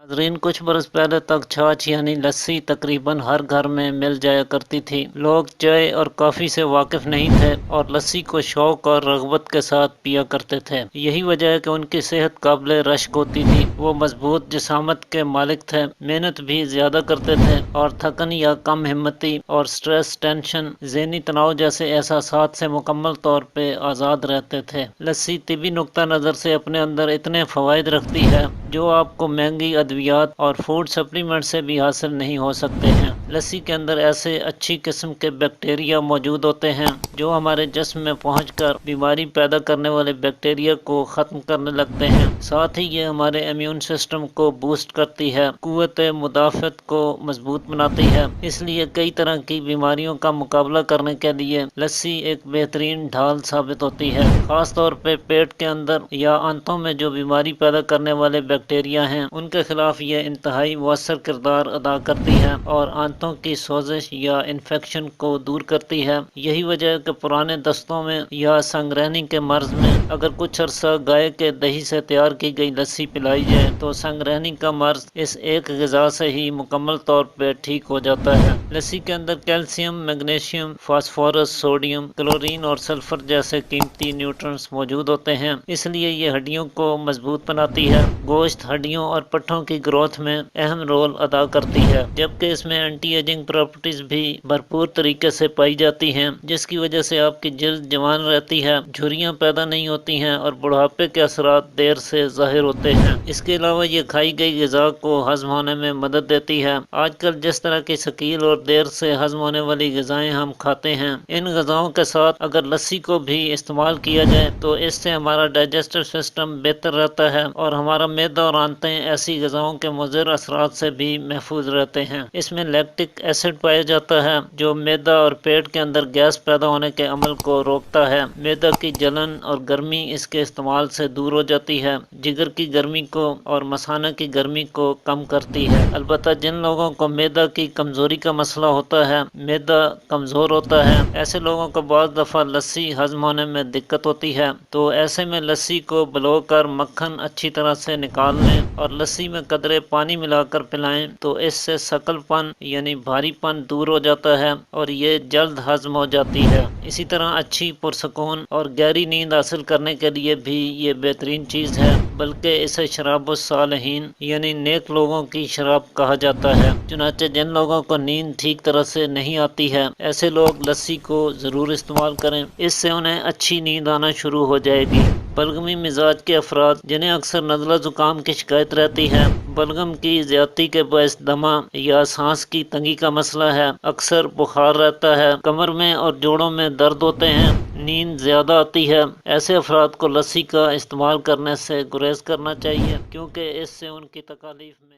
नाज़रीन, कुछ बरस पहले तक छाछ यानी लस्सी तकरीबन हर घर में मिल जाया करती थी। लोग चाय और कॉफ़ी से वाकिफ नहीं थे और लस्सी को शौक और रग़बत के साथ पिया करते थे। यही वजह है कि उनकी सेहत काबिल रश्क होती थी। वो मजबूत जिसामत के मालिक थे, मेहनत भी ज़्यादा करते थे और थकन या कम हिम्मती और स्ट्रेस, टेंशन, ज़हनी तनाव जैसे एहसासात से मुकम्मल तौर पर आज़ाद रहते थे। लस्सी तिबी नुक्ता नज़र से अपने अंदर इतने फ़वाइद रखती है जो आपको महंगी अद्वियात और फूड सप्लीमेंट से भी हासिल नहीं हो सकते हैं। लस्सी के अंदर ऐसे अच्छी किस्म के बैक्टीरिया मौजूद होते हैं जो हमारे जिस्म में पहुंचकर बीमारी पैदा करने वाले बैक्टीरिया को ख़त्म करने लगते हैं। साथ ही ये हमारे इम्यून सिस्टम को बूस्ट करती है, कुव्वत मुदाफ़त को मजबूत बनाती है। इसलिए कई तरह की बीमारियों का मुकाबला करने के लिए लस्सी एक बेहतरीन ढाल साबित होती है। ख़ास तौर पर पेट के अंदर या आंतों में जो बीमारी पैदा करने वाले बैक्टीरिया हैं, उनके खिलाफ ये इंतहाई मुअस्सर किरदार अदा करती है और आंतों की सोजिश या इन्फेक्शन को दूर करती है। यही वजह है कि पुराने दस्तों में या संगरहनी के मर्ज में अगर कुछ अरसा गाय के दही से तैयार की गई लस्सी पिलाई जाए तो संगरहनी का मर्ज इस एक ग़िज़ा से ही मुकम्मल तौर पर ठीक हो जाता है। लस्सी के अंदर calcium, magnesium, phosphorus, sodium, chlorine और सल्फर जैसे कीमती न्यूट्रिएंट्स मौजूद होते हैं, इसलिए ये हड्डियों को मजबूत बनाती है। गोश्त, हड्डियों और पट्ठों की ग्रोथ में अहम रोल अदा करती है, जबकि इसमें एंटी एजिंग प्रॉपर्टीज भी भरपूर तरीके से पाई जाती हैं, जिसकी वजह से आपकी जल्द जवान रहती है, झुर्रियाँ पैदा नहीं होती हैं और बुढ़ापे के असरात देर से ज़ाहिर होते हैं। इसके अलावा ये खाई गई ग़िज़ा को हज़म होने में मदद देती है। आजकल जिस तरह की शकील और देर से हज़म होने वाली ग़िज़ाएँ हम खाते हैं, इन ग़िज़ाओं के साथ अगर लस्सी को भी इस्तेमाल किया जाए तो इससे हमारा डाइजेस्टिव सिस्टम बेहतर रहता है और हमारा मैदा और आंतें ऐसी ग़िज़ाओं के मुज़र असरात से भी महफूज रहते हैं। इसमें लैक्टिक एसिड पाया जाता है जो मैदा और पेट के अंदर गैस पैदा होने के अमल को रोकता है। मैदा की जलन और गर्मी इसके इस्तेमाल से दूर हो जाती है, जिगर की गर्मी को और मसाना की गर्मी को कम करती है। अलबत्ता जिन लोगों को मैदा की कमज़ोरी का मसला होता है, मैदा कमज़ोर होता है, ऐसे लोगों को बाज़ दफ़ा लस्सी हज़म होने में दिक्कत होती है, तो ऐसे में लस्सी को बलोकर मक्खन अच्छी तरह से निकाल लें और लस्सी में कदरे पानी मिलाकर पिलाएं तो इससे सकलपन यानी भारीपन दूर हो जाता है और ये जल्द हज़म हो जाती है। इसी तरह अच्छी पुरसकून और गहरी नींद हासिल करने के लिए भी ये बेहतरीन चीज़ है, बल्कि इसे शराबुस सालिहीन यानी नेक लोगों की शराब कहा जाता है। चुनांचे जिन लोगों को नींद ठीक तरह से नहीं आती है, ऐसे लोग लस्सी को ज़रूर इस्तेमाल करें, इससे उन्हें अच्छी नींद आना शुरू हो जाएगी। बलगमी मिजाज के अफराद जिन्हें अक्सर नज़ला ज़ुकाम की शिकायत रहती है, बलगम की ज़्यादती के बायस दमा या सांस की तंगी का मसला है, अक्सर बुखार रहता है, कमर में और जोड़ों में दर्द होते हैं, नींद ज़्यादा आती है, ऐसे अफराद को लस्सी का इस्तेमाल करने से गुरेज करना चाहिए, क्योंकि इससे उनकी तकालीफ में